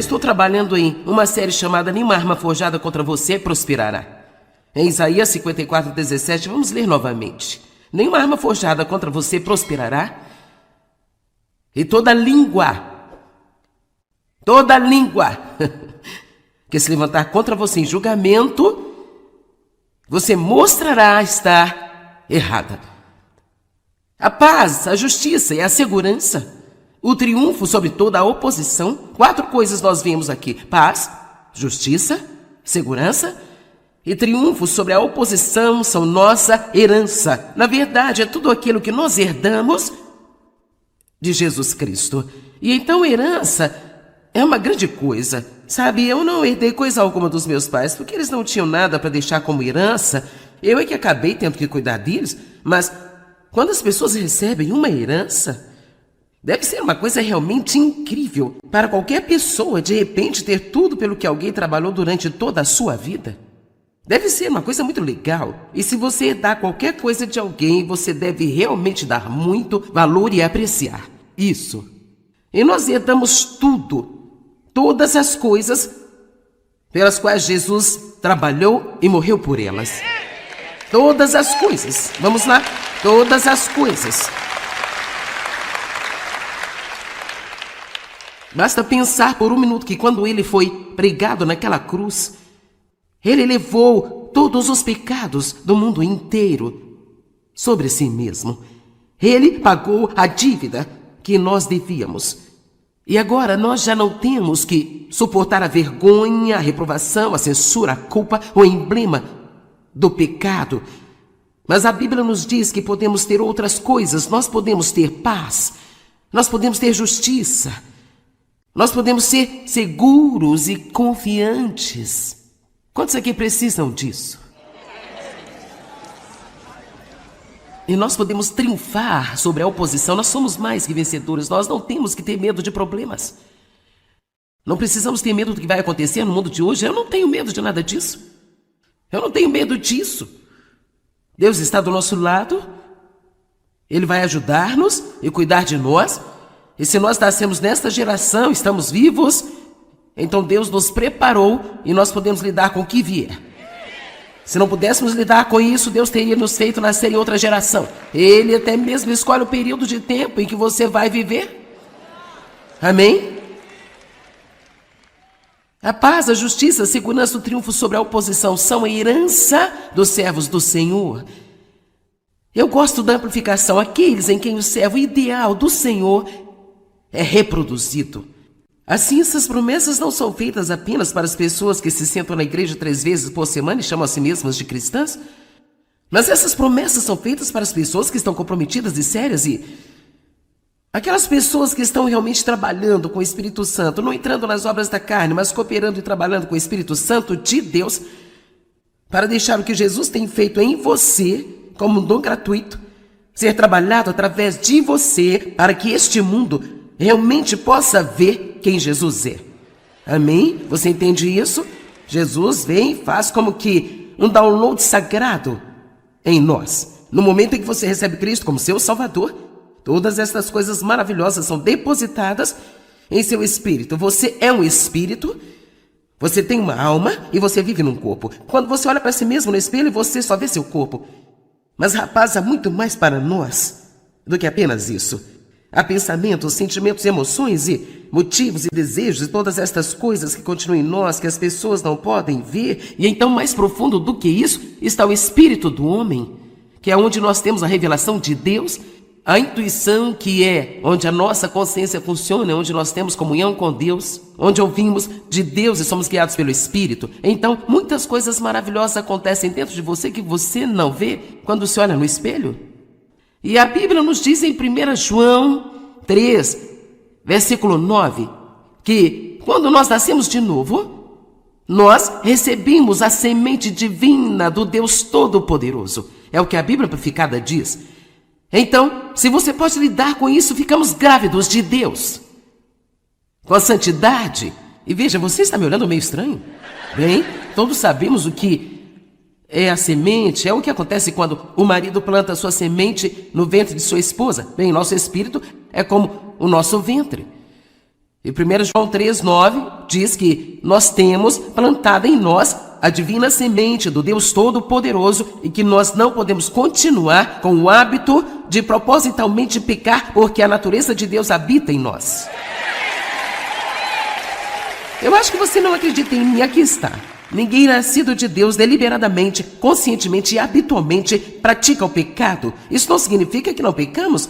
estou trabalhando em uma série chamada Nenhuma Arma Forjada Contra Você Prosperará. Em Isaías 54:17, vamos ler novamente. Nenhuma arma forjada contra você prosperará, e toda língua que se levantar contra você em julgamento, você mostrará estar errada. A paz, a justiça e a segurança, o triunfo sobre toda a oposição. 4 coisas nós vemos aqui: paz, justiça, segurança e triunfo sobre a oposição são nossa herança. Na verdade, é tudo aquilo que nós herdamos de Jesus Cristo. E então herança é uma grande coisa. Sabe, eu não herdei coisa alguma dos meus pais, porque eles não tinham nada para deixar como herança. Eu é que acabei tendo que cuidar deles. Mas quando as pessoas recebem uma herança, deve ser uma coisa realmente incrível para qualquer pessoa, de repente, ter tudo pelo que alguém trabalhou durante toda a sua vida. Deve ser uma coisa muito legal. E se você herdar qualquer coisa de alguém, você deve realmente dar muito valor e apreciar isso. E nós herdamos tudo, todas as coisas pelas quais Jesus trabalhou e morreu por elas. Todas as coisas. Vamos lá? Todas as coisas. Basta pensar por um minuto que quando ele foi pregado naquela cruz, ele levou todos os pecados do mundo inteiro sobre si mesmo. Ele pagou a dívida que nós devíamos. E agora nós já não temos que suportar a vergonha, a reprovação, a censura, a culpa, o emblema do pecado. Mas a Bíblia nos diz que podemos ter outras coisas. Nós podemos ter paz, nós podemos ter justiça, nós podemos ser seguros e confiantes. Quantos aqui precisam disso? E nós podemos triunfar sobre a oposição. Nós somos mais que vencedores. Nós não temos que ter medo de problemas. Não precisamos ter medo do que vai acontecer no mundo de hoje. Eu não tenho medo de nada disso. Eu não tenho medo disso. Deus está do nosso lado. Ele vai ajudar-nos e cuidar de nós. E se nós nascemos nesta geração, estamos vivos, então Deus nos preparou e nós podemos lidar com o que vier. Se não pudéssemos lidar com isso, Deus teria nos feito nascer em outra geração. Ele até mesmo escolhe o período de tempo em que você vai viver. Amém? A paz, a justiça, a segurança, o triunfo sobre a oposição são a herança dos servos do Senhor. Eu gosto da amplificação, aqueles em quem o servo ideal do Senhor é reproduzido. Assim, essas promessas não são feitas apenas para as pessoas que se sentam na igreja 3 vezes por semana e chamam a si mesmas de cristãs, mas essas promessas são feitas para as pessoas que estão comprometidas e sérias e aquelas pessoas que estão realmente trabalhando com o Espírito Santo, não entrando nas obras da carne, mas cooperando e trabalhando com o Espírito Santo de Deus para deixar o que Jesus tem feito em você como um dom gratuito ser trabalhado através de você para que este mundo realmente possa ver quem Jesus é. Amém? Você entende isso? Jesus vem e faz como que um download sagrado em nós. No momento em que você recebe Cristo como seu Salvador, todas essas coisas maravilhosas são depositadas em seu espírito. Você é um espírito, você tem uma alma e você vive num corpo. Quando você olha para si mesmo no espelho, você só vê seu corpo. Mas, rapaz, há muito mais para nós do que apenas isso. Há pensamentos, sentimentos, emoções e motivos e desejos e todas estas coisas que continuam em nós, que as pessoas não podem ver. E então, mais profundo do que isso, está o espírito do homem, que é onde nós temos a revelação de Deus, a intuição, que é onde a nossa consciência funciona, onde nós temos comunhão com Deus, onde ouvimos de Deus e somos guiados pelo Espírito. Então, muitas coisas maravilhosas acontecem dentro de você que você não vê quando se olha no espelho. E a Bíblia nos diz em 1 João 3, versículo 9, que quando nós nascemos de novo, nós recebemos a semente divina do Deus Todo-Poderoso. É o que a Bíblia amplificada diz. Então, se você pode lidar com isso, ficamos grávidos de Deus, com a santidade. E veja, você está me olhando meio estranho? Bem, todos sabemos o que é a semente, é o que acontece quando o marido planta a sua semente no ventre de sua esposa. Bem, nosso espírito é como o nosso ventre. E 1 João 3,9 diz que nós temos plantada em nós a divina semente do Deus Todo-Poderoso e que nós não podemos continuar com o hábito de propositalmente pecar porque a natureza de Deus habita em nós. Eu acho que você não acredita em mim, aqui está. Ninguém nascido de Deus deliberadamente, conscientemente e habitualmente pratica o pecado. Isso não significa que não pecamos,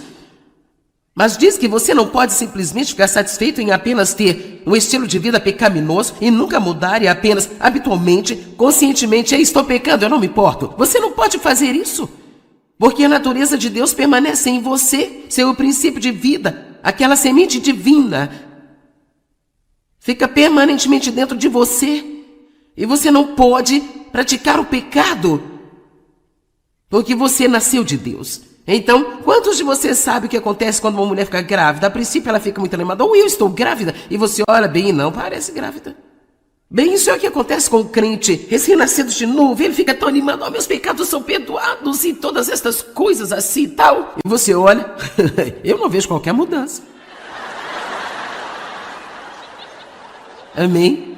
mas diz que você não pode simplesmente ficar satisfeito em apenas ter um estilo de vida pecaminoso e nunca mudar e apenas habitualmente, conscientemente, estou pecando, eu não me importo. Você não pode fazer isso, porque a natureza de Deus permanece em você, seu princípio de vida, aquela semente divina, fica permanentemente dentro de você. E você não pode praticar o pecado, porque você nasceu de Deus. Então, quantos de vocês sabem o que acontece quando uma mulher fica grávida? A princípio ela fica muito animada, ou eu estou grávida, e você olha bem e não parece grávida. Bem, isso é o que acontece com o crente recém-nascido de novo. Ele fica tão animado, oh, meus pecados são perdoados e todas estas coisas assim e tal. E você olha, eu não vejo qualquer mudança. Amém?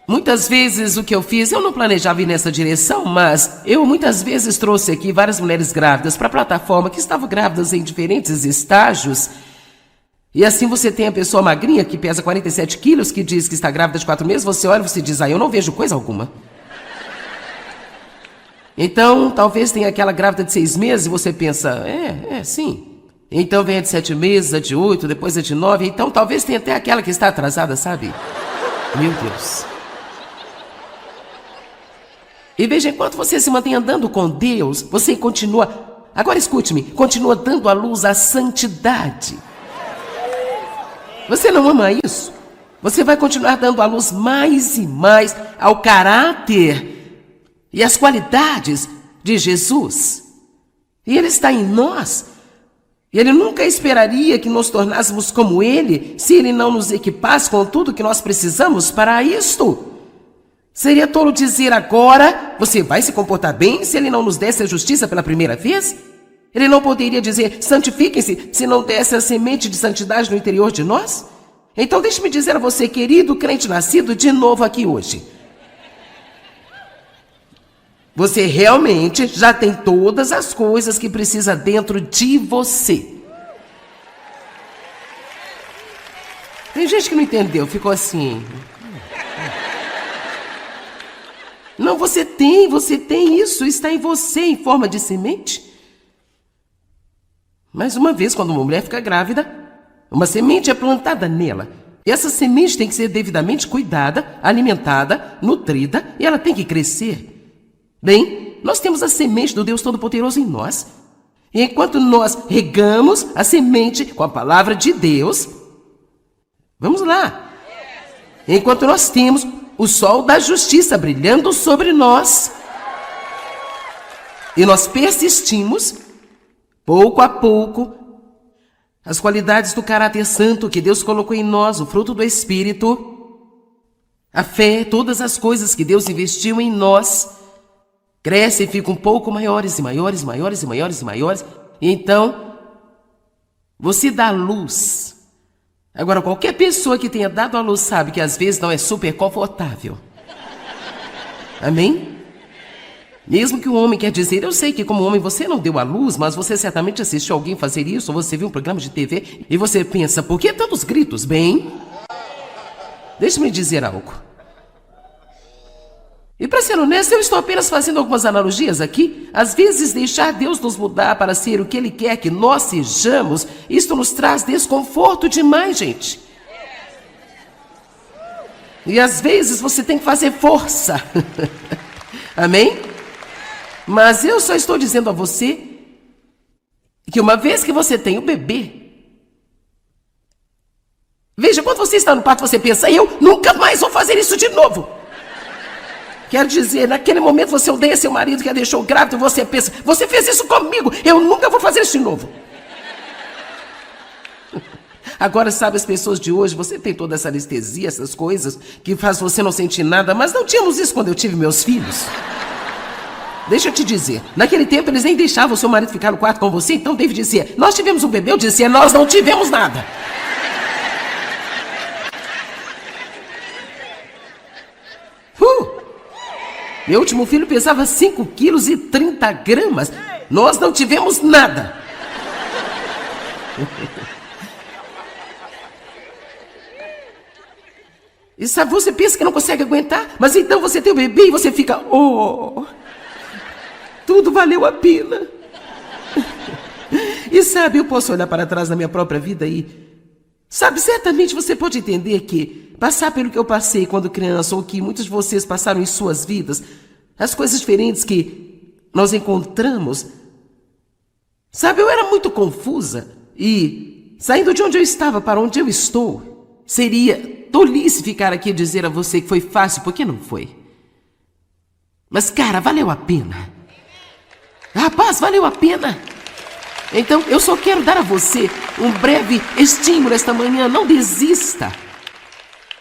Muitas vezes o que eu fiz, eu não planejava ir nessa direção, mas eu muitas vezes trouxe aqui várias mulheres grávidas para a plataforma que estavam grávidas em diferentes estágios. E assim você tem a pessoa magrinha que pesa 47 quilos, que diz que está grávida de 4 meses, você olha e você diz, eu não vejo coisa alguma. Então, talvez tenha aquela grávida de 6 meses e você pensa, sim. Então vem a de 7 meses, a de 8, depois a de 9, então talvez tenha até aquela que está atrasada, sabe? Meu Deus. E veja, enquanto você se mantém andando com Deus, você continua, agora escute-me, continua dando à luz a santidade. Você não ama isso? Você vai continuar dando à luz mais e mais ao caráter e às qualidades de Jesus. E Ele está em nós. E Ele nunca esperaria que nos tornássemos como Ele, se Ele não nos equipasse com tudo que nós precisamos para isto. Seria tolo dizer agora, você vai se comportar bem se Ele não nos desse a justiça pela primeira vez? Ele não poderia dizer, santifiquem-se, se não desse a semente de santidade no interior de nós? Então deixe-me dizer a você, querido crente nascido de novo aqui hoje. Você realmente já tem todas as coisas que precisa dentro de você. Tem gente que não entendeu, ficou assim... Não, você tem isso, está em você em forma de semente. Mais uma vez, quando uma mulher fica grávida, uma semente é plantada nela. E essa semente tem que ser devidamente cuidada, alimentada, nutrida, e ela tem que crescer. Bem, nós temos a semente do Deus Todo-Poderoso em nós. E enquanto nós regamos a semente com a palavra de Deus, vamos lá. Enquanto nós temos o sol da justiça brilhando sobre nós, e nós persistimos, pouco a pouco, as qualidades do caráter santo que Deus colocou em nós, o fruto do Espírito, a fé, todas as coisas que Deus investiu em nós, crescem e ficam um pouco maiores e maiores, maiores e maiores e maiores, e então, você dá luz. Agora, qualquer pessoa que tenha dado à luz sabe que às vezes não é super confortável. Amém? Mesmo que o homem quer dizer, eu sei que como homem você não deu à luz, mas você certamente assistiu alguém fazer isso, ou você viu um programa de TV, e você pensa, por que tantos gritos? Bem, deixe-me dizer algo. E para ser honesto, eu estou apenas fazendo algumas analogias aqui. Às vezes, deixar Deus nos mudar para ser o que Ele quer que nós sejamos, isto nos traz desconforto demais, gente. E às vezes você tem que fazer força. Amém? Mas eu só estou dizendo a você que uma vez que você tem o bebê, veja, quando você está no parto, você pensa, eu nunca mais vou fazer isso de novo. Quero dizer, naquele momento você odeia seu marido que a deixou grávida e você pensa, você fez isso comigo, eu nunca vou fazer isso de novo. Agora, sabe, as pessoas de hoje, você tem toda essa anestesia, essas coisas, que faz você não sentir nada, mas não tínhamos isso quando eu tive meus filhos. Deixa eu te dizer, naquele tempo eles nem deixavam o seu marido ficar no quarto com você, então David dizia, nós tivemos um bebê, eu dizia, nós não tivemos nada. Meu último filho pesava 5 quilos e 30 gramas. Nós não tivemos nada. E sabe, você pensa que não consegue aguentar, mas então você tem o bebê e você fica, oh, tudo valeu a pena. E sabe, eu posso olhar para trás na minha própria vida e, sabe, certamente você pode entender que passar pelo que eu passei quando criança, ou que muitos de vocês passaram em suas vidas, as coisas diferentes que nós encontramos, sabe, eu era muito confusa e, saindo de onde eu estava para onde eu estou, seria tolice ficar aqui e dizer a você que foi fácil, porque não foi. Mas, cara, valeu a pena. Rapaz, valeu a pena. Então, eu só quero dar a você um breve estímulo esta manhã. Não desista.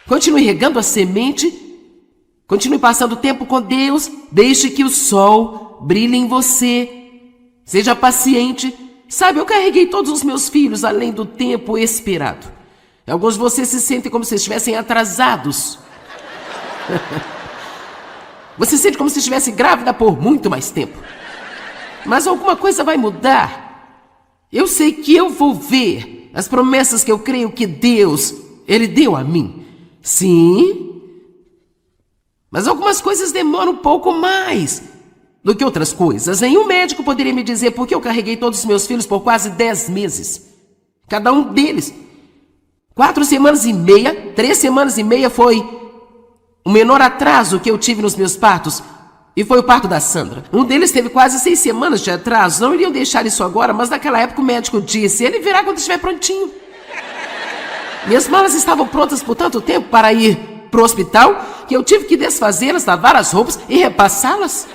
Continue regando a semente. Continue passando tempo com Deus. Deixe que o sol brilhe em você. Seja paciente. Sabe, eu carreguei todos os meus filhos além do tempo esperado. Alguns de vocês se sentem como se estivessem atrasados. Você se sente como se estivesse grávida por muito mais tempo. Mas alguma coisa vai mudar. Eu sei que eu vou ver as promessas que eu creio que Deus, Ele deu a mim. Sim. Mas algumas coisas demoram um pouco mais do que outras coisas. Nenhum médico poderia me dizer por que eu carreguei todos os meus filhos por quase 10 meses. Cada um deles. 4 semanas e meia, 3 semanas e meia foi o menor atraso que eu tive nos meus partos. E foi o parto da Sandra. Um deles teve quase 6 semanas de atraso. Não iriam deixar isso agora, mas naquela época o médico disse, ele virá quando estiver prontinho. Minhas malas estavam prontas por tanto tempo para ir para o hospital, que eu tive que desfazê-las, lavar as roupas e repassá-las.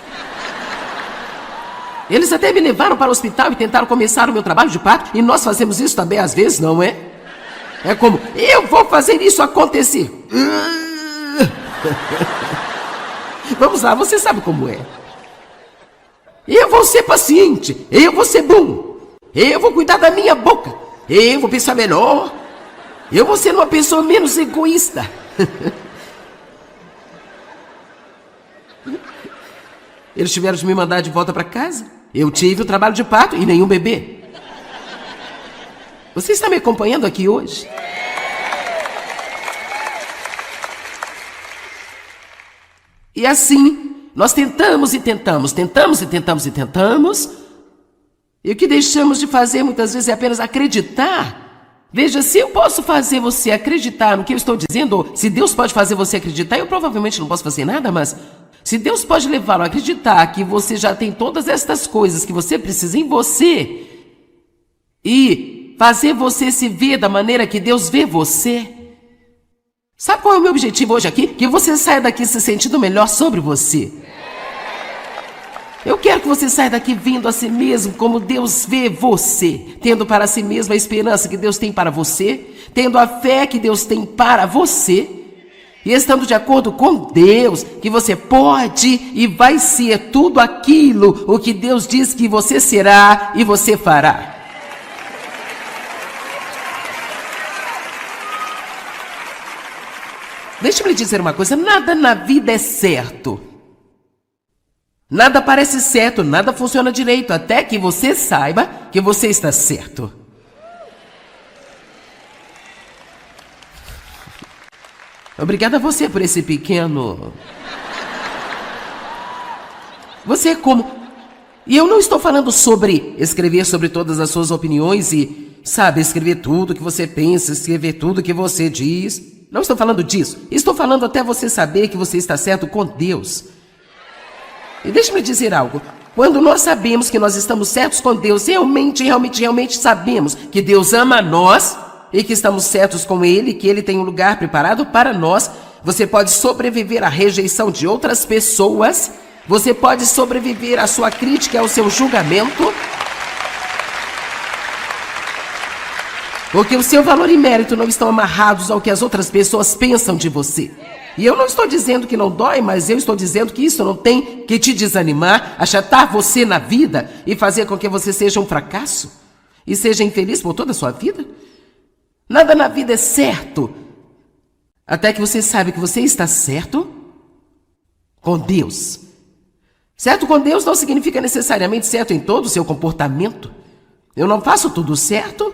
Eles até me levaram para o hospital e tentaram começar o meu trabalho de parto, e nós fazemos isso também às vezes, não é? É como, eu vou fazer isso acontecer. Vamos lá, você sabe como é. Eu vou ser paciente, eu vou ser bom, eu vou cuidar da minha boca, eu vou pensar melhor, eu vou ser uma pessoa menos egoísta. Eles tiveram de me mandar de volta para casa. Eu tive o trabalho de parto e nenhum bebê. Você está me acompanhando aqui hoje? E assim, nós tentamos e tentamos, tentamos e tentamos e tentamos. E o que deixamos de fazer muitas vezes é apenas acreditar. Veja, se eu posso fazer você acreditar no que eu estou dizendo, ou se Deus pode fazer você acreditar, eu provavelmente não posso fazer nada, mas se Deus pode levá-lo a acreditar que você já tem todas estas coisas que você precisa em você e fazer você se ver da maneira que Deus vê você. Sabe qual é o meu objetivo hoje aqui? Que você saia daqui se sentindo melhor sobre você. Eu quero que você saia daqui vendo a si mesmo como Deus vê você, tendo para si mesmo a esperança que Deus tem para você, tendo a fé que Deus tem para você, e estando de acordo com Deus, que você pode e vai ser tudo aquilo o que Deus diz que você será e você fará. Deixa eu lhe dizer uma coisa, nada na vida é certo. Nada parece certo, nada funciona direito, até que você saiba que você está certo. Obrigada a você por esse pequeno... Você é como... E eu não estou falando sobre escrever sobre todas as suas opiniões e, sabe, escrever tudo que você pensa, escrever tudo que você diz. Não estou falando disso. Estou falando até você saber que você está certo com Deus. E deixe-me dizer algo. Quando nós sabemos que nós estamos certos com Deus, realmente sabemos que Deus ama nós e que estamos certos com Ele, que Ele tem um lugar preparado para nós, você pode sobreviver à rejeição de outras pessoas, você pode sobreviver à sua crítica, ao seu julgamento, porque o seu valor e mérito não estão amarrados ao que as outras pessoas pensam de você. E eu não estou dizendo que não dói, mas eu estou dizendo que isso não tem que te desanimar, achatar você na vida e fazer com que você seja um fracasso e seja infeliz por toda a sua vida. Nada na vida é certo, até que você saiba que você está certo com Deus Certo com Deus não significa necessariamente certo em todo o seu comportamento. Eu não faço tudo certo,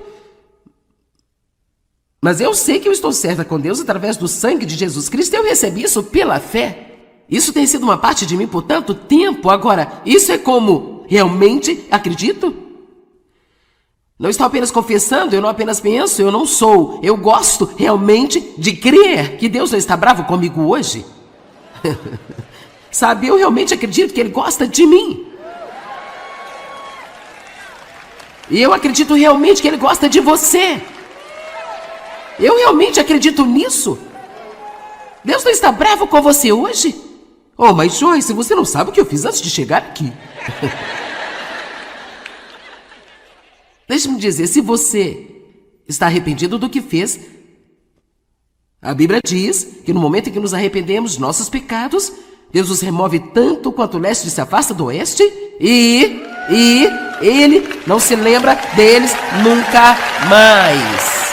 mas eu sei que eu estou certa com Deus através do sangue de Jesus Cristo. Eu recebi isso pela fé. Isso tem sido uma parte de mim por tanto tempo. Agora, isso é como realmente acredito? Não estou apenas confessando, eu não apenas penso, eu não sou. Eu gosto realmente de crer que Deus não está bravo comigo hoje. Sabe, eu realmente acredito que Ele gosta de mim. E eu acredito realmente que Ele gosta de você. Eu realmente acredito nisso. Deus não está bravo com você hoje? Oh, mas Joyce, você não sabe o que eu fiz antes de chegar aqui. Deixe-me dizer, se você está arrependido do que fez, a Bíblia diz que no momento em que nos arrependemos dos nossos pecados, Deus os remove tanto quanto o leste se afasta do oeste e Ele não se lembra deles nunca mais.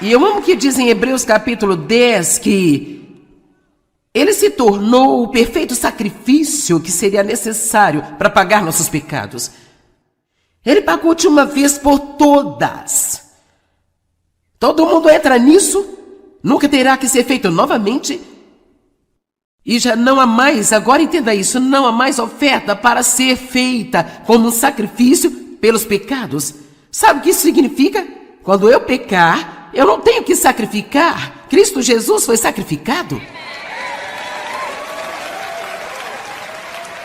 E eu amo que diz em Hebreus capítulo 10 que Ele se tornou o perfeito sacrifício que seria necessário para pagar nossos pecados. Ele pagou de uma vez por todas. Todo mundo entra nisso, nunca terá que ser feito novamente. E já não há mais, agora entenda isso, não há mais oferta para ser feita como um sacrifício pelos pecados. Sabe o que isso significa? Quando eu pecar, eu não tenho que sacrificar. Cristo Jesus foi sacrificado.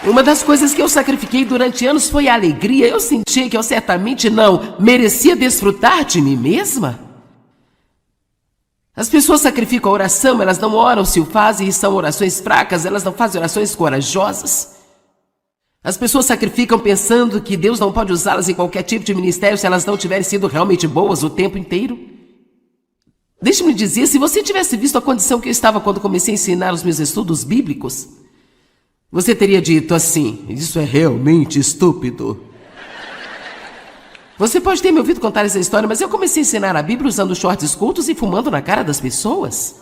Uma das coisas que eu sacrifiquei durante anos foi a alegria. Eu senti que eu certamente não merecia desfrutar de mim mesma. As pessoas sacrificam a oração, elas não oram se o fazem e são orações fracas, elas não fazem orações corajosas. As pessoas sacrificam pensando que Deus não pode usá-las em qualquer tipo de ministério se elas não tiverem sido realmente boas o tempo inteiro. Deixe-me dizer, se você tivesse visto a condição que eu estava quando comecei a ensinar os meus estudos bíblicos, você teria dito assim, isso é realmente estúpido. Você pode ter me ouvido contar essa história, mas eu comecei a ensinar a Bíblia usando shorts curtos e fumando na cara das pessoas.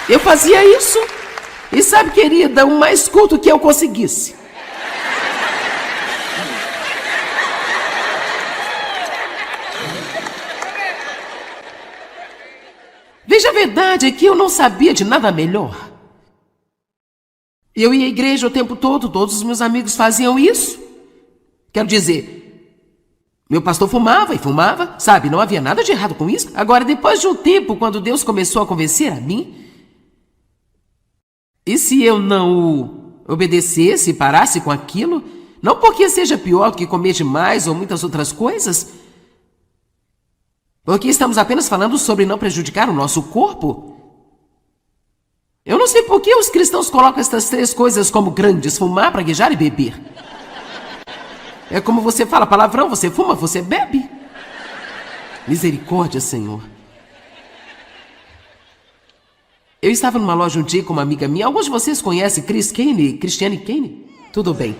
Eu fazia isso. E sabe, querida, o mais culto que eu conseguisse. Veja, a verdade é que eu não sabia de nada melhor. Eu ia à igreja o tempo todo, todos os meus amigos faziam isso. Quero dizer, meu pastor fumava e fumava, sabe, não havia nada de errado com isso. Agora, depois de um tempo, quando Deus começou a convencer a mim, e se eu não obedecesse e parasse com aquilo, não porque seja pior do que comer demais ou muitas outras coisas, porque estamos apenas falando sobre não prejudicar o nosso corpo. Eu não sei por que os cristãos colocam estas três coisas como grandes: fumar, praguejar e beber. É como você fala palavrão, você fuma, você bebe. Misericórdia, Senhor. Eu estava numa loja um dia com uma amiga minha. Alguns de vocês conhecem Cristiane Kane? Tudo bem.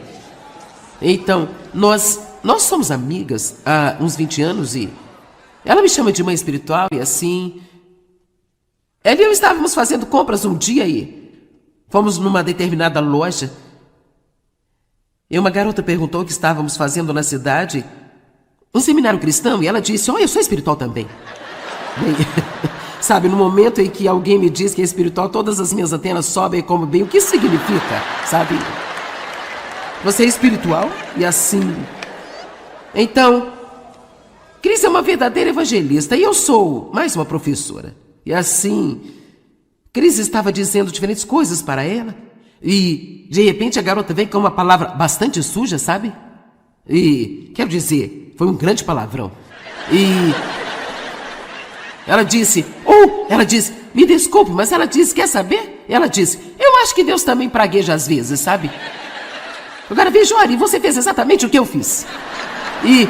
Então, nós somos amigas há uns 20 anos e ela me chama de mãe espiritual e assim. Ela e eu estávamos fazendo compras um dia e fomos numa determinada loja. E uma garota perguntou o que estávamos fazendo na cidade. Um seminário cristão, e ela disse: eu sou espiritual também. Bem, sabe, no momento em que alguém me diz que é espiritual, todas as minhas antenas sobem como bem. O que isso significa, sabe? Você é espiritual? E assim. Então, Cris é uma verdadeira evangelista e eu sou mais uma professora. E assim, Cris estava dizendo diferentes coisas para ela. E, de repente, a garota vem com uma palavra bastante suja, sabe? E, quero dizer, foi um grande palavrão. E ela disse, me desculpe, mas ela disse, quer saber? Ela disse, eu acho que Deus também pragueja às vezes, sabe? Agora veja, olha, você fez exatamente o que eu fiz. E,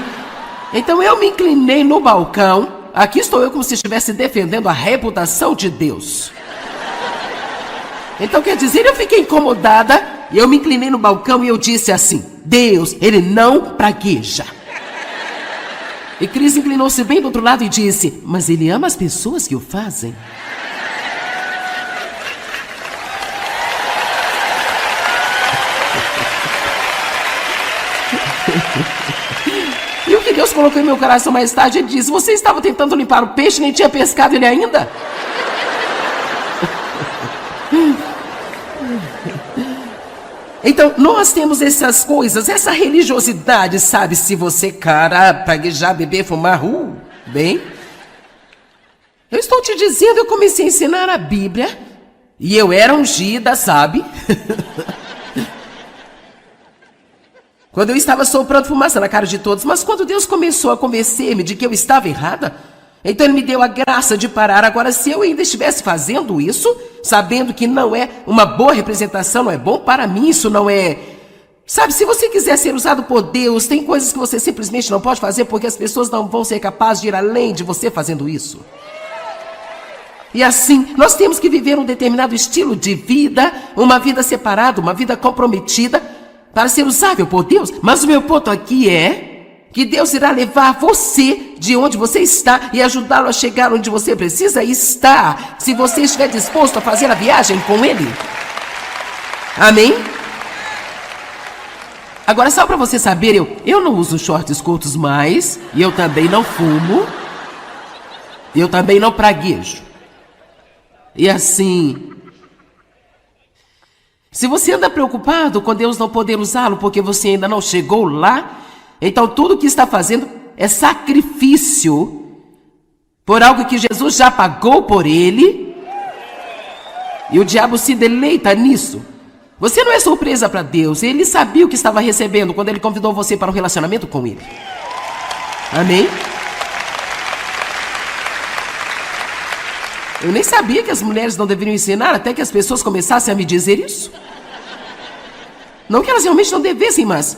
então eu me inclinei no balcão. Aqui estou eu como se estivesse defendendo a reputação de Deus. Então quer dizer, eu fiquei incomodada e eu me inclinei no balcão e eu disse assim: Deus, ele não pragueja. E Cris inclinou-se bem do outro lado e disse: mas ele ama as pessoas que o fazem. E o que Deus colocou em meu coração mais tarde, ele disse: você estava tentando limpar o peixe, nem tinha pescado ele ainda? Então, nós temos essas coisas, essa religiosidade, sabe? Se você, cara, praguejar, beber, fumar, bem. Eu estou te dizendo, eu comecei a ensinar a Bíblia e eu era ungida, sabe? Quando eu estava soprando fumaça na cara de todos, mas quando Deus começou a convencer-me de que eu estava errada, então ele me deu a graça de parar. Agora, se eu ainda estivesse fazendo isso, sabendo que não é uma boa representação, não é bom para mim, isso não é... Sabe, se você quiser ser usado por Deus, tem coisas que você simplesmente não pode fazer porque as pessoas não vão ser capazes de ir além de você fazendo isso. E assim, nós temos que viver um determinado estilo de vida, uma vida separada, uma vida comprometida, para ser usável por Deus. Mas o meu ponto aqui é que Deus irá levar você de onde você está e ajudá-lo a chegar onde você precisa estar, se você estiver disposto a fazer a viagem com Ele. Amém? Agora, só para você saber, eu não uso shorts curtos mais, e eu também não fumo, e eu também não praguejo. E assim... Se você anda preocupado com Deus não poder usá-lo porque você ainda não chegou lá, então tudo que está fazendo é sacrifício por algo que Jesus já pagou por ele, e o diabo se deleita nisso. Você não é surpresa para Deus, ele sabia o que estava recebendo quando ele convidou você para um relacionamento com ele. Amém? Eu nem sabia que as mulheres não deveriam ensinar até que as pessoas começassem a me dizer isso. Não que elas realmente não devessem, mas...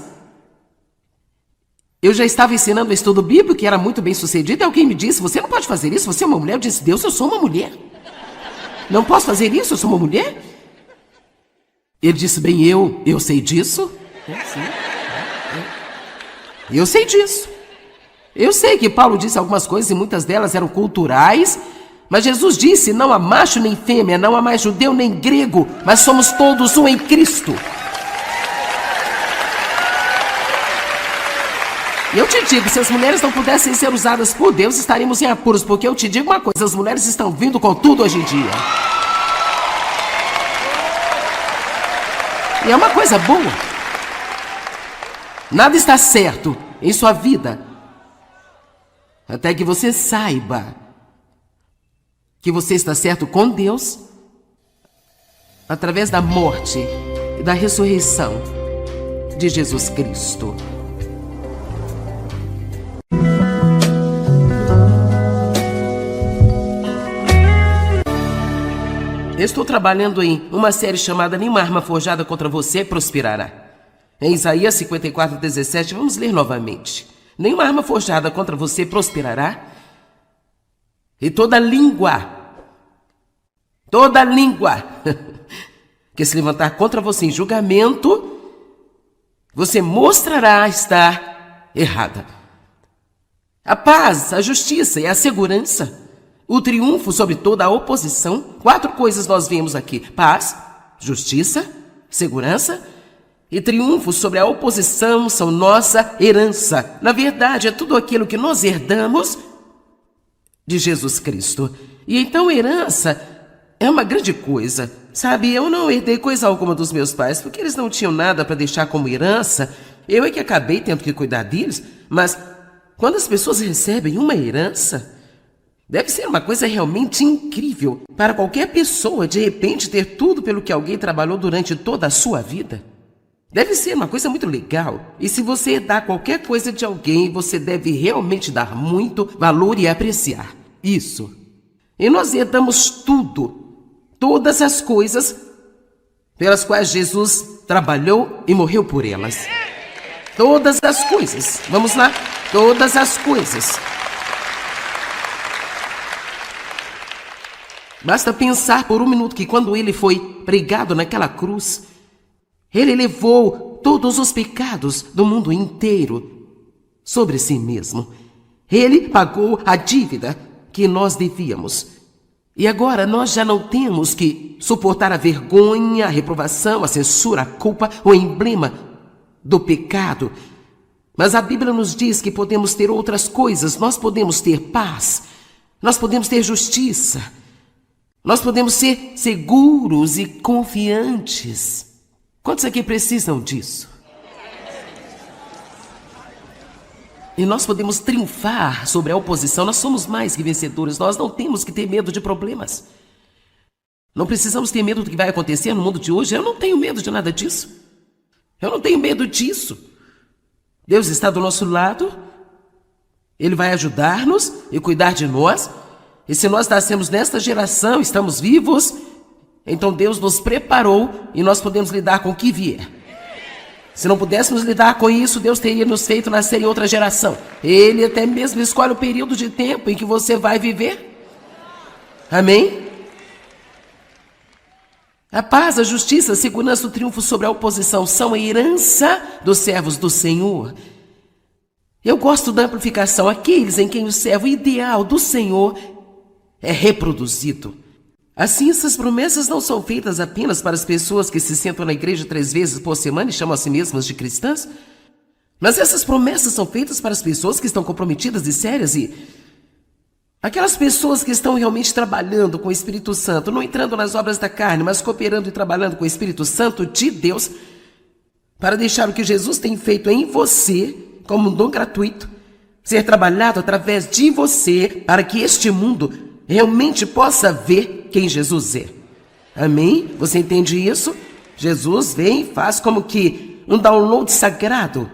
eu já estava ensinando o estudo bíblico, que era muito bem sucedido, e alguém me disse: você não pode fazer isso, você é uma mulher. Eu disse: Deus, eu sou uma mulher. Não posso fazer isso, eu sou uma mulher? Ele disse: bem, eu sei disso. Sim. Eu sei disso. Eu sei que Paulo disse algumas coisas e muitas delas eram culturais, mas Jesus disse: não há macho nem fêmea, não há mais judeu nem grego, mas somos todos um em Cristo. E eu te digo, se as mulheres não pudessem ser usadas por Deus, estaríamos em apuros, porque eu te digo uma coisa: as mulheres estão vindo com tudo hoje em dia. E é uma coisa boa. Nada está certo em sua vida até que você saiba que você está certo com Deus através da morte e da ressurreição de Jesus Cristo. Eu estou trabalhando em uma série chamada Nenhuma Arma Forjada Contra Você Prosperará. Em Isaías 54:17, vamos ler novamente. Nenhuma arma forjada contra você prosperará, e toda língua que se levantar contra você em julgamento, você mostrará estar errada. A paz, a justiça e a segurança, o triunfo sobre toda a oposição. 4 coisas nós vemos aqui: paz, justiça, segurança e triunfo sobre a oposição são nossa herança. Na verdade, é tudo aquilo que nós herdamos de Jesus Cristo. E então herança é uma grande coisa. Sabe, eu não herdei coisa alguma dos meus pais, porque eles não tinham nada para deixar como herança. Eu é que acabei tendo que cuidar deles. Mas quando as pessoas recebem uma herança, deve ser uma coisa realmente incrível para qualquer pessoa, de repente, ter tudo pelo que alguém trabalhou durante toda a sua vida. Deve ser uma coisa muito legal. E se você herdar qualquer coisa de alguém, você deve realmente dar muito valor e apreciar isso. E nós herdamos tudo, todas as coisas pelas quais Jesus trabalhou e morreu por elas. Todas as coisas. Vamos lá? Todas as coisas. Basta pensar por um minuto que quando ele foi pregado naquela cruz, ele levou todos os pecados do mundo inteiro sobre si mesmo. Ele pagou a dívida que nós devíamos. E agora nós já não temos que suportar a vergonha, a reprovação, a censura, a culpa, o emblema do pecado. Mas a Bíblia nos diz que podemos ter outras coisas. Nós podemos ter paz, nós podemos ter justiça, nós podemos ser seguros e confiantes. Quantos aqui precisam disso? E nós podemos triunfar sobre a oposição. Nós somos mais que vencedores. Nós não temos que ter medo de problemas. Não precisamos ter medo do que vai acontecer no mundo de hoje. Eu não tenho medo de nada disso. Eu não tenho medo disso. Deus está do nosso lado. Ele vai ajudar-nos e cuidar de nós. E se nós nascemos nesta geração, estamos vivos, então Deus nos preparou e nós podemos lidar com o que vier. Se não pudéssemos lidar com isso, Deus teria nos feito nascer em outra geração. Ele até mesmo escolhe o período de tempo em que você vai viver. Amém? A paz, a justiça, a segurança, o triunfo sobre a oposição são a herança dos servos do Senhor. Eu gosto da amplificação, aqueles em quem o servo ideal do Senhor é reproduzido. Assim, essas promessas não são feitas apenas para as pessoas que se sentam na igreja 3 vezes por semana e chamam a si mesmas de cristãs, mas essas promessas são feitas para as pessoas que estão comprometidas e sérias e aquelas pessoas que estão realmente trabalhando com o Espírito Santo, não entrando nas obras da carne, mas cooperando e trabalhando com o Espírito Santo de Deus, para deixar o que Jesus tem feito em você como um dom gratuito, ser trabalhado através de você, para que este mundo realmente possa ver quem Jesus é. Amém? Você entende isso? Jesus vem e faz como que um download sagrado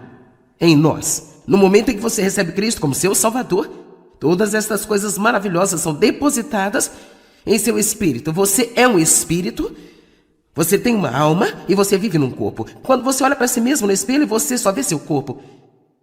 em nós. No momento em que você recebe Cristo como seu Salvador, todas estas coisas maravilhosas são depositadas em seu espírito. Você é um espírito, você tem uma alma e você vive num corpo. Quando você olha para si mesmo no espelho, você só vê seu corpo.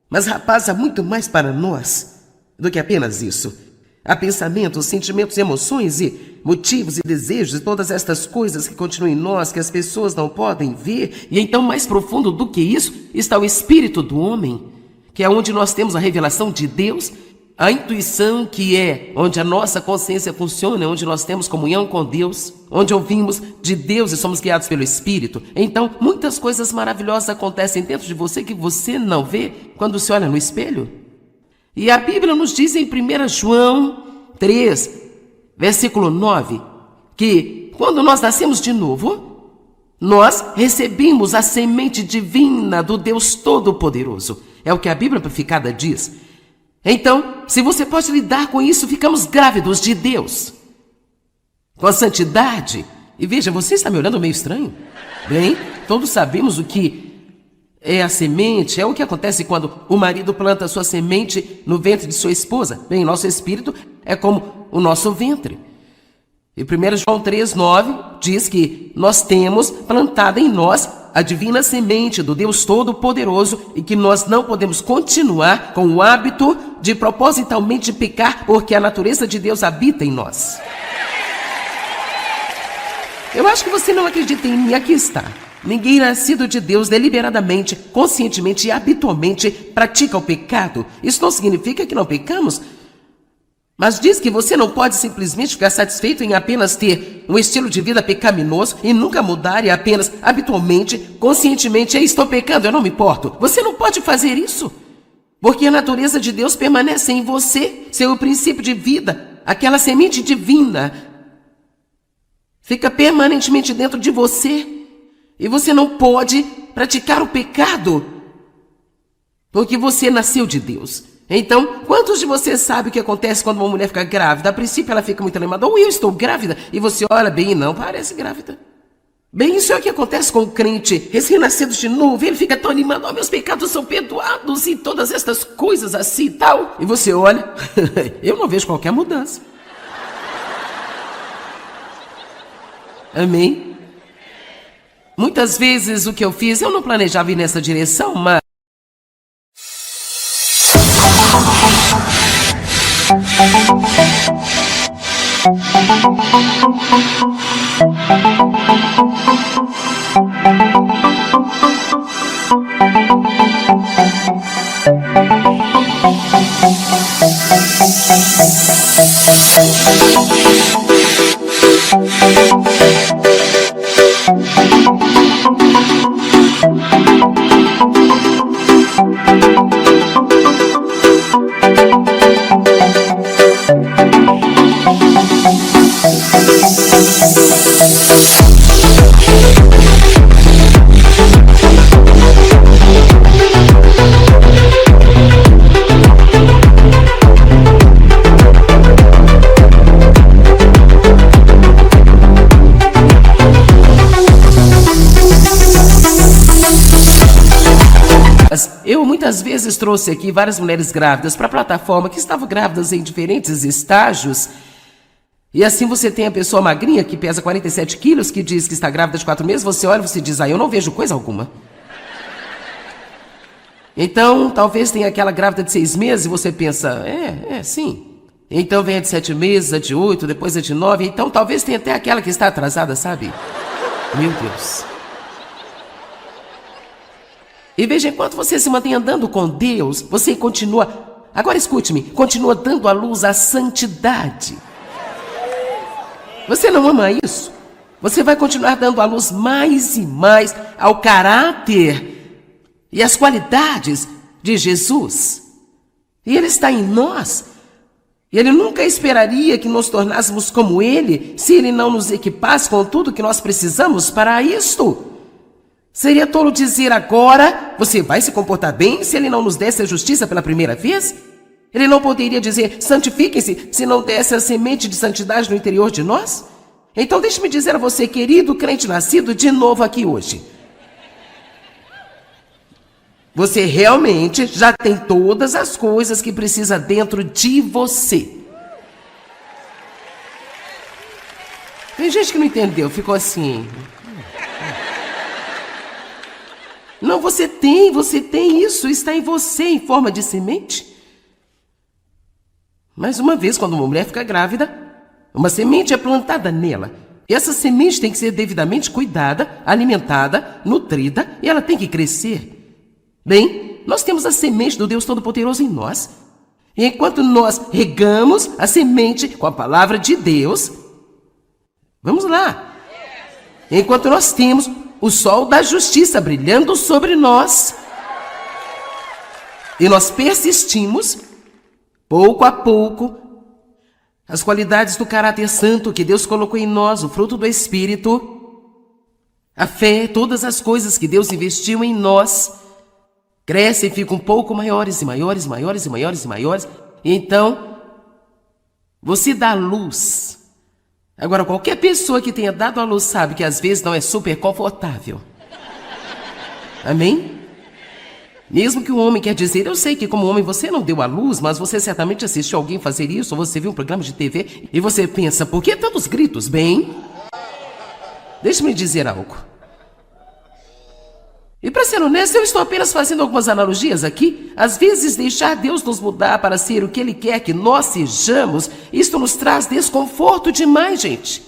Mas, rapaz, há muito mais para nós do que apenas isso. Há pensamentos, sentimentos, emoções e motivos e desejos e todas estas coisas que continuam em nós, que as pessoas não podem ver. E então, mais profundo do que isso, está o espírito do homem, que é onde nós temos a revelação de Deus, a intuição, que é onde a nossa consciência funciona, onde nós temos comunhão com Deus, onde ouvimos de Deus e somos guiados pelo Espírito. Então, muitas coisas maravilhosas acontecem dentro de você que você não vê quando se olha no espelho. E a Bíblia nos diz em 1 João 3, versículo 9, que quando nós nascemos de novo, nós recebemos a semente divina do Deus Todo-Poderoso. É o que a Bíblia amplificada diz. Então, se você pode lidar com isso, ficamos grávidos de Deus, com a santidade. E veja, você está me olhando meio estranho? Bem, todos sabemos o que é a semente, é o que acontece quando o marido planta a sua semente no ventre de sua esposa. Bem, nosso espírito é como o nosso ventre. E 1 João 3,9 diz que nós temos plantada em nós a divina semente do Deus Todo-Poderoso e que nós não podemos continuar com o hábito de propositalmente pecar, porque a natureza de Deus habita em nós. Eu acho que você não acredita em mim, aqui está. Ninguém nascido de Deus deliberadamente, conscientemente e habitualmente pratica o pecado. Isso não significa que não pecamos, mas diz que você não pode simplesmente ficar satisfeito em apenas ter um estilo de vida pecaminoso e nunca mudar e apenas habitualmente, conscientemente, estou pecando, eu não me importo. Você não pode fazer isso, porque a natureza de Deus permanece em você, seu princípio de vida, aquela semente divina, fica permanentemente dentro de você. E você não pode praticar o pecado, porque você nasceu de Deus. Então, quantos de vocês sabem o que acontece quando uma mulher fica grávida? A princípio ela fica muito animada, ou eu estou grávida, e você olha bem e não parece grávida. Bem, isso é o que acontece com o crente recém-nascido de novo. Ele fica tão animado, oh, meus pecados são perdoados e todas estas coisas assim e tal. E você olha, eu não vejo qualquer mudança. Amém? Muitas vezes o que eu fiz, eu não planejava ir nessa direção, mas Eu muitas vezes trouxe aqui várias mulheres grávidas para a plataforma que estavam grávidas em diferentes estágios. E assim você tem a pessoa magrinha que pesa 47 quilos, que diz que está grávida de 4 meses, você olha e você diz, eu não vejo coisa alguma. Então, talvez tenha aquela grávida de 6 meses e você pensa, sim. Então vem a de 7 meses, a de 8, depois a de 9, então talvez tenha até aquela que está atrasada, sabe? Meu Deus. E veja, enquanto você se mantém andando com Deus, você continua, agora escute-me, continua dando à luz a santidade. Você não ama isso? Você vai continuar dando à luz mais e mais ao caráter e às qualidades de Jesus. E Ele está em nós. E Ele nunca esperaria que nos tornássemos como Ele, se Ele não nos equipasse com tudo que nós precisamos para isto. Seria tolo dizer agora, você vai se comportar bem se Ele não nos desse a justiça pela primeira vez? Ele não poderia dizer, santifiquem-se, se não desse a semente de santidade no interior de nós? Então deixe-me dizer a você, querido crente nascido de novo aqui hoje. Você realmente já tem todas as coisas que precisa dentro de você. Tem gente que não entendeu, ficou assim... Não, você tem isso, está em você em forma de semente. Mais uma vez, quando uma mulher fica grávida, uma semente é plantada nela. E essa semente tem que ser devidamente cuidada, alimentada, nutrida, e ela tem que crescer. Bem, nós temos a semente do Deus Todo-Poderoso em nós. E enquanto nós regamos a semente com a palavra de Deus, vamos lá. Enquanto nós temos o sol da justiça brilhando sobre nós, e nós persistimos, pouco a pouco, as qualidades do caráter santo que Deus colocou em nós, o fruto do Espírito, a fé, todas as coisas que Deus investiu em nós, crescem e ficam um pouco maiores e maiores e maiores e maiores e maiores, e então você dá luz. Agora, qualquer pessoa que tenha dado à luz sabe que às vezes não é super confortável. Amém? Mesmo que o homem quer dizer, eu sei que como homem você não deu à luz, mas você certamente assistiu alguém fazer isso, ou você viu um programa de TV e você pensa, por que tantos gritos? Bem, deixe-me dizer algo. E para ser honesto, eu estou apenas fazendo algumas analogias aqui. Às vezes deixar Deus nos mudar para ser o que Ele quer que nós sejamos, isto nos traz desconforto demais, gente.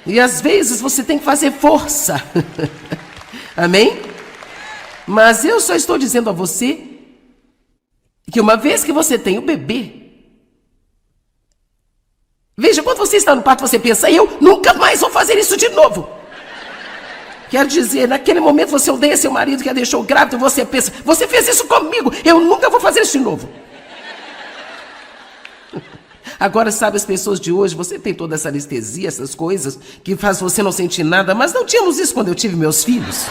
E às vezes você tem que fazer força. Amém? Mas eu só estou dizendo a você que uma vez que você tem o bebê, veja, quando você está no parto, você pensa, eu nunca mais vou fazer isso de novo. Quer dizer, naquele momento você odeia seu marido que a deixou grávida e você pensa, você fez isso comigo, eu nunca vou fazer isso de novo. Agora, sabe, as pessoas de hoje, você tem toda essa anestesia, essas coisas, que faz você não sentir nada, mas não tínhamos isso quando eu tive meus filhos.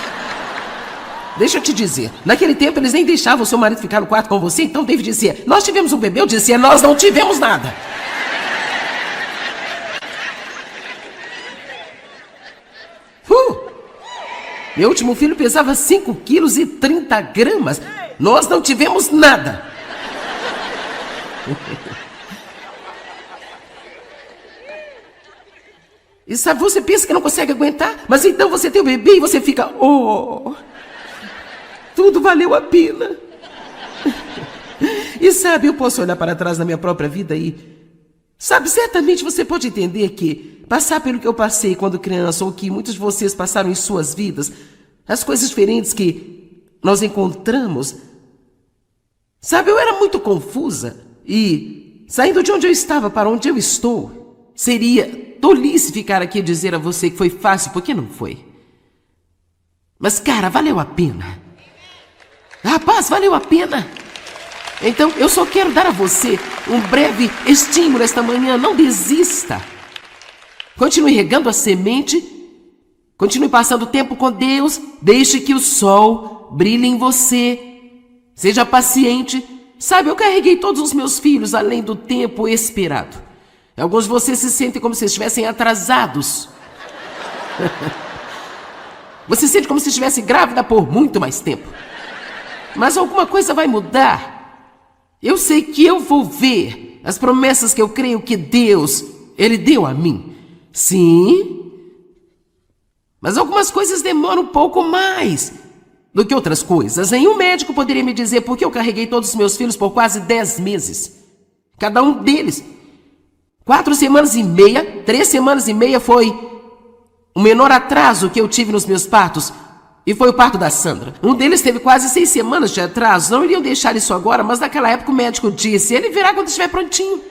Deixa eu te dizer, naquele tempo eles nem deixavam o seu marido ficar no quarto com você, então David dizia, nós tivemos um bebê, eu dizia, nós não tivemos nada. Meu último filho pesava 5 quilos e 30 gramas. Nós não tivemos nada. E sabe, você pensa que não consegue aguentar, mas então você tem o bebê e você fica, tudo valeu a pena. E sabe, eu posso olhar para trás na minha própria vida e Sabe, certamente você pode entender que passar pelo que eu passei quando criança, ou que muitos de vocês passaram em suas vidas, as coisas diferentes que nós encontramos. Sabe, eu era muito confusa e, saindo de onde eu estava para onde eu estou, seria tolice ficar aqui e dizer a você que foi fácil, porque não foi. Mas, cara, valeu a pena. Rapaz, valeu a pena. Então, eu só quero dar a você um breve estímulo esta manhã. Não desista. Continue regando a semente. Continue passando tempo com Deus. Deixe que o sol brilhe em você. Seja paciente. Sabe, eu carreguei todos os meus filhos além do tempo esperado. Alguns de vocês se sentem como se estivessem atrasados. Você se sente como se estivesse grávida por muito mais tempo. Mas alguma coisa vai mudar. Eu sei que eu vou ver as promessas que eu creio que Deus, Ele deu a mim. Sim. Mas algumas coisas demoram um pouco mais do que outras coisas. Nenhum médico poderia me dizer por que eu carreguei todos os meus filhos por quase 10 meses. Cada um deles. 4 semanas e meia, 3 semanas e meia foi o menor atraso que eu tive nos meus partos. E foi o parto da Sandra. Um deles teve quase 6 semanas de atraso. Não iriam deixar isso agora, mas naquela época o médico disse: ele virá quando estiver prontinho.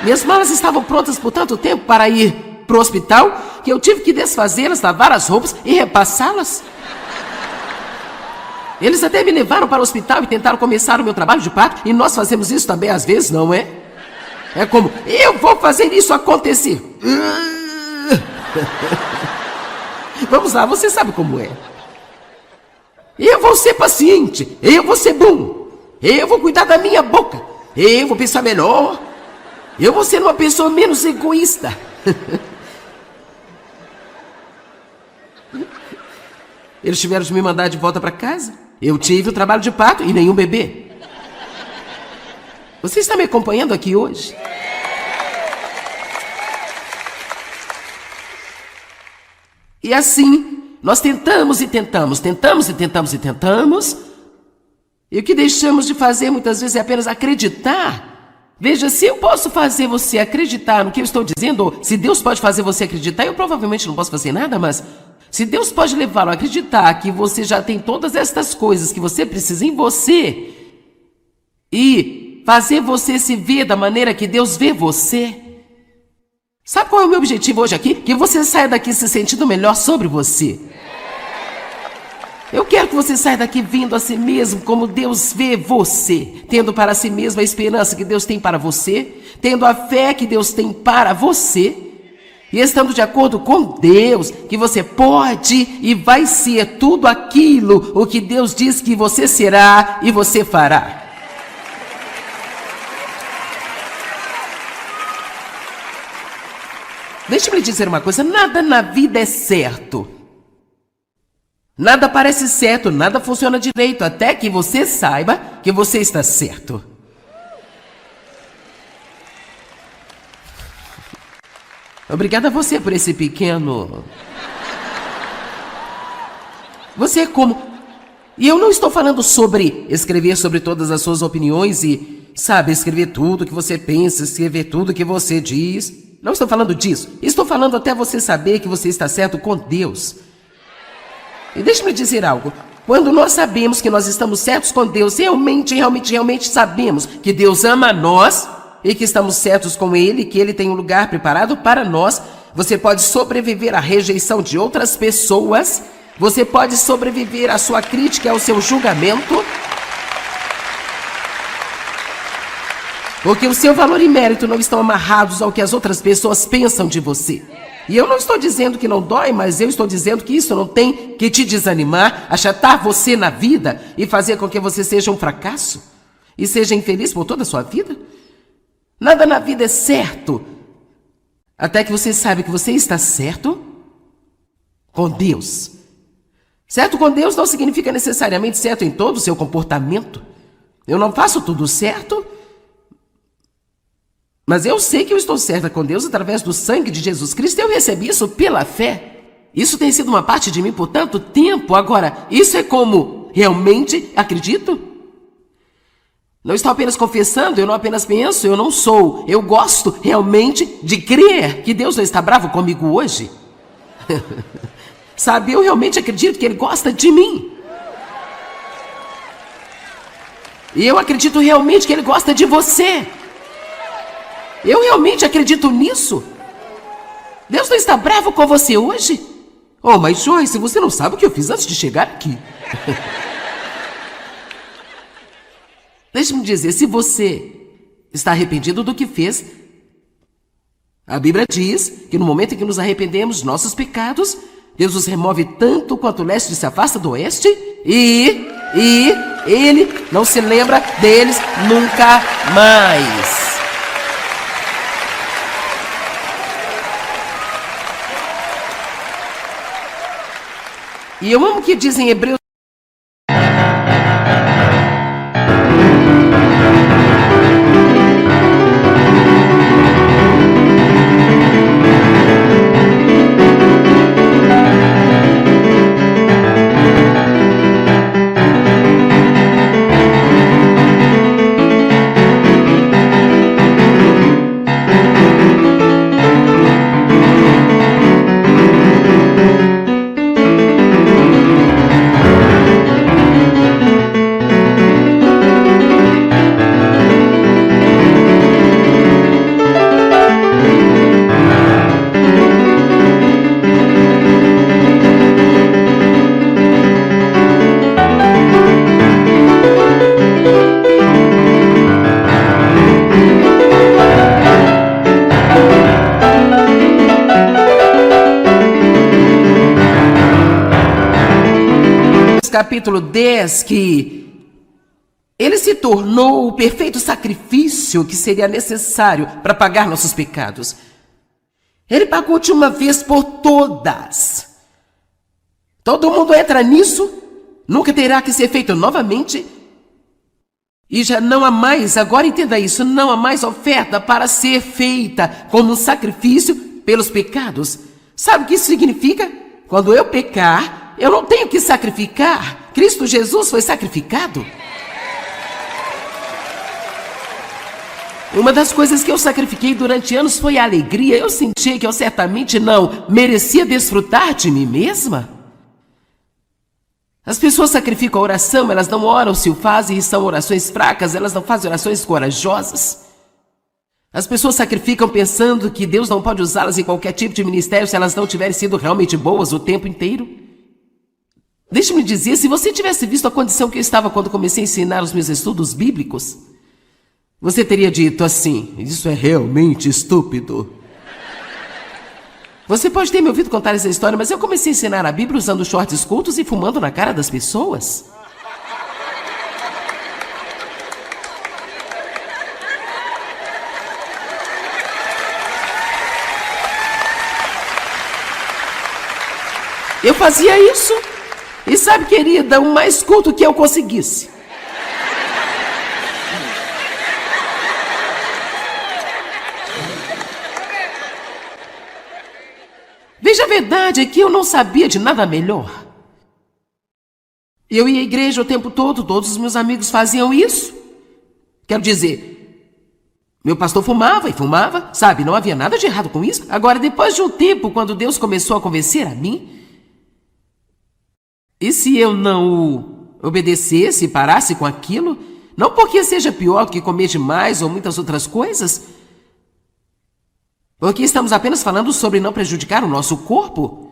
Minhas malas estavam prontas por tanto tempo para ir para o hospital que eu tive que desfazê-las, lavar as roupas e repassá-las. Eles até me levaram para o hospital e tentaram começar o meu trabalho de parto. E nós fazemos isso também às vezes, não é? É como: eu vou fazer isso acontecer. Vamos lá, você sabe como é. Eu vou ser paciente, eu vou ser bom, eu vou cuidar da minha boca, eu vou pensar melhor, eu vou ser uma pessoa menos egoísta. Eles tiveram de me mandar de volta para casa. Eu tive o trabalho de parto e nenhum bebê. Você está me acompanhando aqui hoje? E assim, nós tentamos e tentamos. E o que deixamos de fazer muitas vezes é apenas acreditar. Veja, se eu posso fazer você acreditar no que eu estou dizendo, ou se Deus pode fazer você acreditar, eu provavelmente não posso fazer nada, mas se Deus pode levá-lo a acreditar que você já tem todas estas coisas que você precisa em você e fazer você se ver da maneira que Deus vê você. Sabe qual é o meu objetivo hoje aqui? Que você saia daqui se sentindo melhor sobre você. Eu quero que você saia daqui vendo a si mesmo como Deus vê você, tendo para si mesmo a esperança que Deus tem para você, tendo a fé que Deus tem para você, e estando de acordo com Deus, que você pode e vai ser tudo aquilo o que Deus diz que você será e você fará. Deixa-me lhe dizer uma coisa, nada na vida é certo. Nada parece certo, nada funciona direito, até que você saiba que você está certo. Obrigada a você por esse pequeno... Você é como... E eu não estou falando sobre escrever sobre todas as suas opiniões e, sabe, escrever tudo que você pensa, escrever tudo que você diz... Não estou falando disso. Estou falando até você saber que você está certo com Deus. E deixe-me dizer algo. Quando nós sabemos que nós estamos certos com Deus, realmente sabemos que Deus ama nós e que estamos certos com Ele, que Ele tem um lugar preparado para nós, você pode sobreviver à rejeição de outras pessoas, você pode sobreviver à sua crítica, ao seu julgamento, porque o seu valor e mérito não estão amarrados ao que as outras pessoas pensam de você. E eu não estou dizendo que não dói, mas eu estou dizendo que isso não tem que te desanimar, achatar você na vida e fazer com que você seja um fracasso e seja infeliz por toda a sua vida. Nada na vida é certo, até que você saiba que você está certo com Deus. Certo com Deus não significa necessariamente certo em todo o seu comportamento. Eu não faço tudo certo, mas eu sei que eu estou certa com Deus através do sangue de Jesus Cristo. Eu recebi isso pela fé. Isso tem sido uma parte de mim por tanto tempo. Agora, isso é como realmente acredito? Não estou apenas confessando, eu não apenas penso, eu não sou. Eu gosto realmente de crer que Deus não está bravo comigo hoje. Sabe, eu realmente acredito que Ele gosta de mim. E eu acredito realmente que Ele gosta de você. Eu realmente acredito nisso. Deus não está bravo com você hoje? Oh, mas Joyce, você não sabe o que eu fiz antes de chegar aqui. Deixe-me dizer, se você está arrependido do que fez, a Bíblia diz que no momento em que nos arrependemos de nossos pecados, Deus os remove tanto quanto o leste se afasta do oeste e Ele não se lembra deles nunca mais. E eu amo o que diz em Hebreus. Capítulo 10, que Ele se tornou o perfeito sacrifício que seria necessário para pagar nossos pecados. Ele pagou de uma vez por todas. Todo mundo entra nisso, nunca terá que ser feito novamente. E já não há mais, agora entenda isso, não há mais oferta para ser feita como um sacrifício pelos pecados. Sabe o que isso significa? Quando eu pecar, eu não tenho que sacrificar. Cristo Jesus foi sacrificado. Uma das coisas que eu sacrifiquei durante anos foi a alegria. Eu senti que eu certamente não merecia desfrutar de mim mesma. As pessoas sacrificam a oração, elas não oram se o fazem e são orações fracas, elas não fazem orações corajosas. As pessoas sacrificam pensando que Deus não pode usá-las em qualquer tipo de ministério se elas não tiverem sido realmente boas o tempo inteiro. Deixe-me dizer, se você tivesse visto a condição que eu estava quando comecei a ensinar os meus estudos bíblicos, você teria dito assim: isso é realmente estúpido. Você pode ter me ouvido contar essa história, mas eu comecei a ensinar a Bíblia usando shorts cultos e fumando na cara das pessoas. Eu fazia isso. E sabe, querida, o mais culto que eu conseguisse. Veja, a verdade é que eu não sabia de nada melhor. Eu ia à igreja o tempo todo, todos os meus amigos faziam isso. Quero dizer, meu pastor fumava e fumava, sabe, não havia nada de errado com isso. Agora, depois de um tempo, quando Deus começou a convencer a mim, e se eu não obedecesse e parasse com aquilo, não porque seja pior do que comer demais ou muitas outras coisas, porque estamos apenas falando sobre não prejudicar o nosso corpo.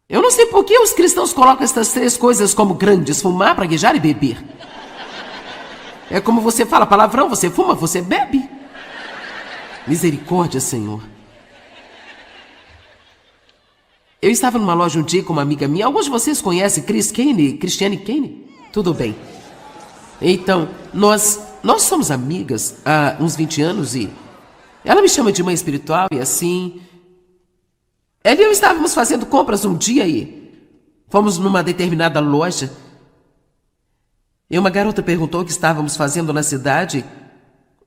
Eu não sei por que os cristãos colocam essas três coisas como grandes: fumar, praguejar e beber. É como você fala palavrão, você fuma, você bebe. Misericórdia, Senhor. Eu estava numa loja um dia com uma amiga minha. Alguns de vocês conhecem Cristiane Kane? Tudo bem. Então, nós somos amigas há uns 20 anos e ela me chama de mãe espiritual e assim. Ela e eu estávamos fazendo compras um dia e fomos numa determinada loja. E uma garota perguntou o que estávamos fazendo na cidade.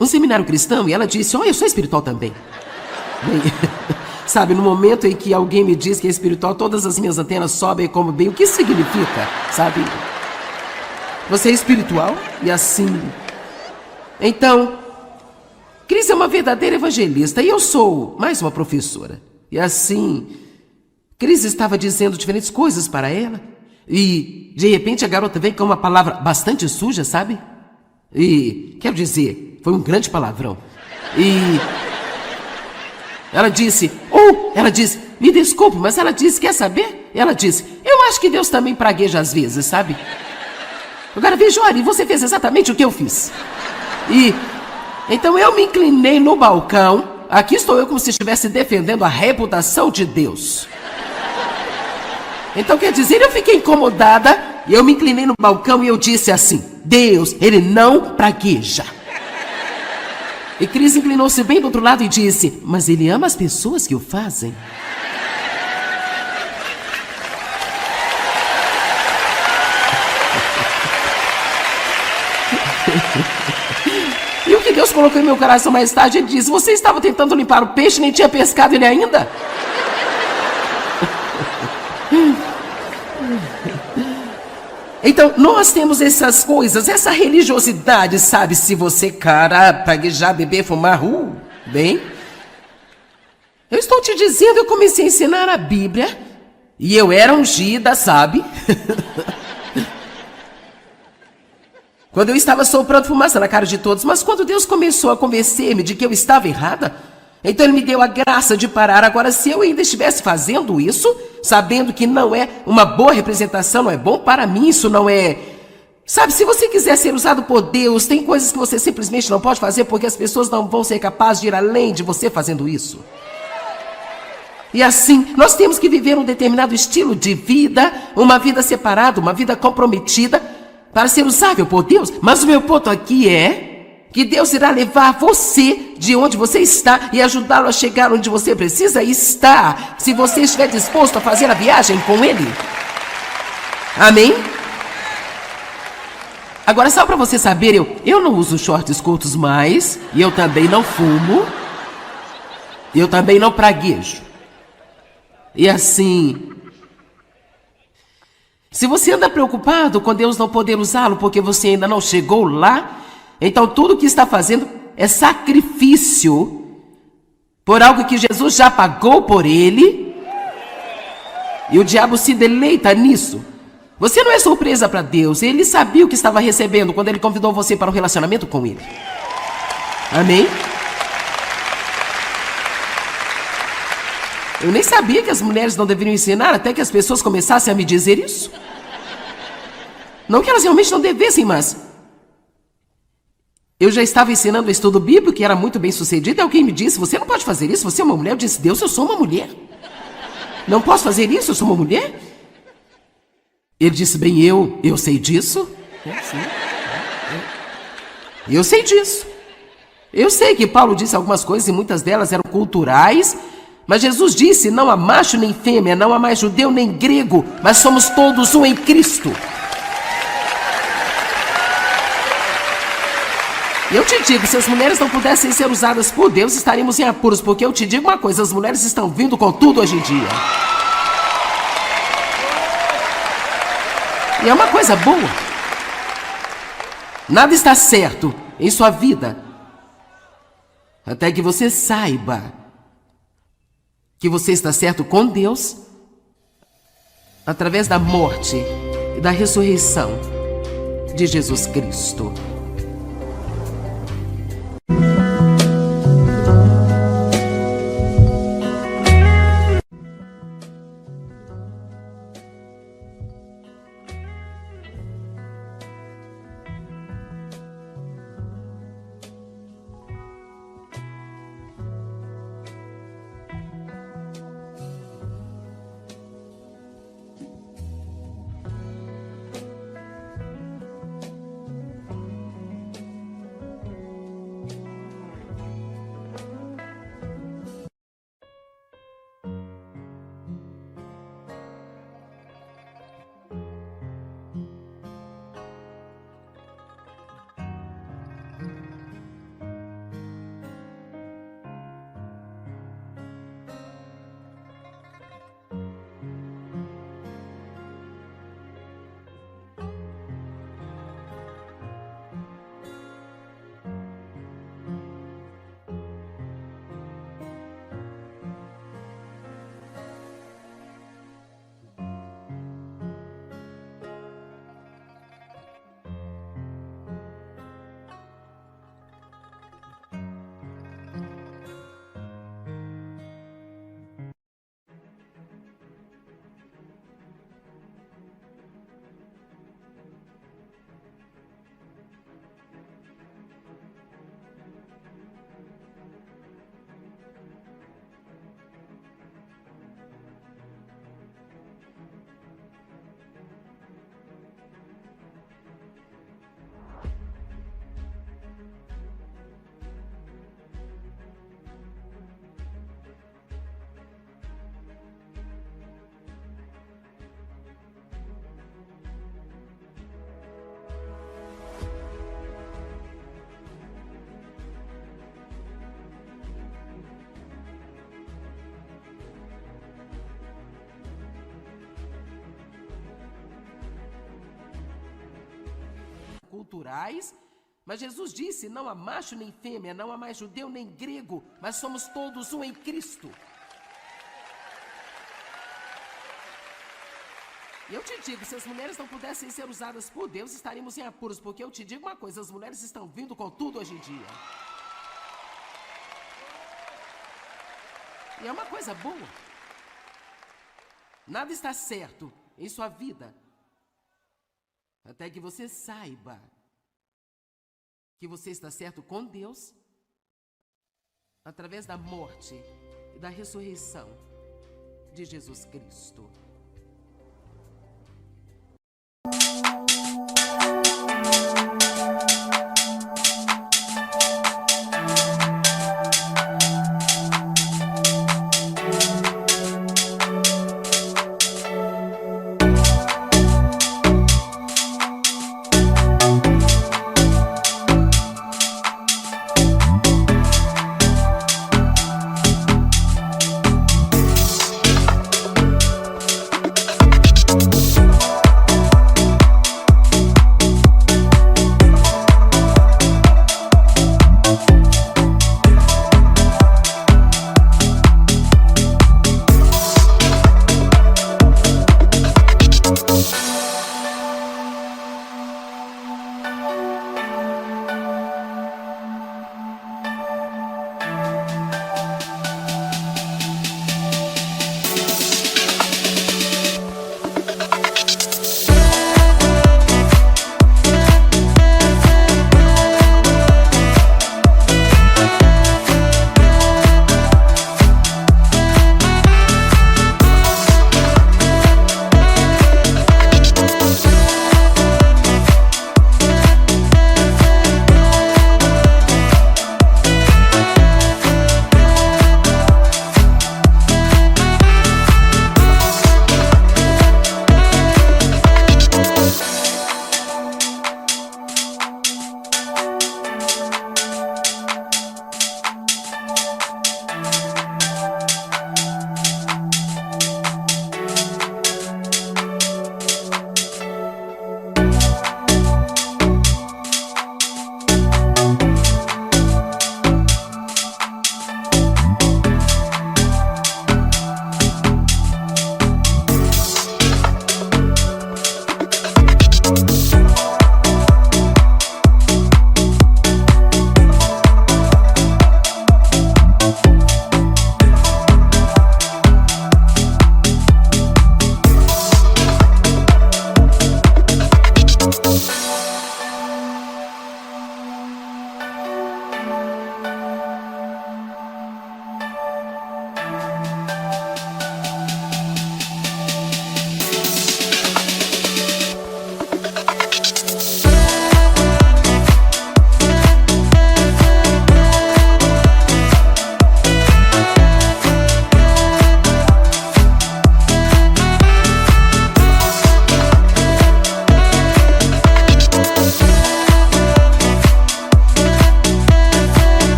Um seminário cristão, e ela disse: eu sou espiritual também. Bem, sabe, no momento em que alguém me diz que é espiritual, todas as minhas antenas sobem como bem. O que isso significa, sabe? Você é espiritual e assim. Então, Cris é uma verdadeira evangelista e eu sou mais uma professora. E assim, Cris estava dizendo diferentes coisas para ela. E, de repente, a garota veio com uma palavra bastante suja, sabe? E, quero dizer, foi um grande palavrão. E ela disse, me desculpe, mas ela disse, quer saber? Ela disse, eu acho que Deus também pragueja às vezes, sabe? Agora veja, olha, você fez exatamente o que eu fiz. E então eu me inclinei no balcão. Aqui estou eu como se estivesse defendendo a reputação de Deus. Então quer dizer, eu fiquei incomodada e eu me inclinei no balcão e eu disse assim, Deus, ele não pragueja. E Cris inclinou-se bem do outro lado e disse, mas ele ama as pessoas que o fazem. E o que Deus colocou em meu coração mais tarde, ele disse, você estava tentando limpar o peixe, nem tinha pescado ele ainda? Então, nós temos essas coisas, essa religiosidade, sabe? Se você, cara, praguejar, beber, fumar, bem. Eu estou te dizendo, eu comecei a ensinar a Bíblia, e eu era ungida, sabe? Quando eu estava soprando fumaça na cara de todos, mas quando Deus começou a convencer-me de que eu estava errada, então Ele me deu a graça de parar. Agora, se eu ainda estivesse fazendo isso, sabendo que não é uma boa representação, não é bom para mim, isso não é... Sabe, se você quiser ser usado por Deus, tem coisas que você simplesmente não pode fazer porque as pessoas não vão ser capazes de ir além de você fazendo isso. E assim, nós temos que viver um determinado estilo de vida, uma vida separada, uma vida comprometida, para ser usável por Deus. Mas o meu ponto aqui é que Deus irá levar você de onde você está e ajudá-lo a chegar onde você precisa estar, se você estiver disposto a fazer a viagem com Ele. Amém? Agora, só para você saber, eu não uso shorts curtos mais, e eu também não fumo, e eu também não praguejo. E assim, se você anda preocupado com Deus não poder usá-lo porque você ainda não chegou lá, então tudo o que está fazendo é sacrifício por algo que Jesus já pagou por ele, e o diabo se deleita nisso. Você não é surpresa para Deus, ele sabia o que estava recebendo quando ele convidou você para um relacionamento com ele. Amém? Eu nem sabia que as mulheres não deveriam ensinar até que as pessoas começassem a me dizer isso. Não que elas realmente não devessem, mas eu já estava ensinando o estudo bíblico, que era muito bem sucedido, e alguém me disse, você não pode fazer isso, você é uma mulher. Eu disse, Deus, eu sou uma mulher. Não posso fazer isso, eu sou uma mulher? Ele disse, bem, eu sei disso. Sim. Eu sei disso. Eu sei que Paulo disse algumas coisas e muitas delas eram culturais, mas Jesus disse, não há macho nem fêmea, não há mais judeu nem grego, mas somos todos um em Cristo. E eu te digo, se as mulheres não pudessem ser usadas por Deus, estaríamos em apuros, porque eu te digo uma coisa, as mulheres estão vindo com tudo hoje em dia. E é uma coisa boa. Nada está certo em sua vida até que você saiba que você está certo com Deus através da morte e da ressurreição de Jesus Cristo. culturais. Mas Jesus disse: não há macho nem fêmea, não há mais judeu nem grego, mas somos todos um em Cristo. E eu te digo, se as mulheres não pudessem ser usadas por Deus, estaríamos em apuros, porque eu te digo uma coisa, as mulheres estão vindo com tudo hoje em dia. E é uma coisa boa. Nada está certo em sua vida, até que você saiba que você está certo com Deus, através da morte e da ressurreição de Jesus Cristo.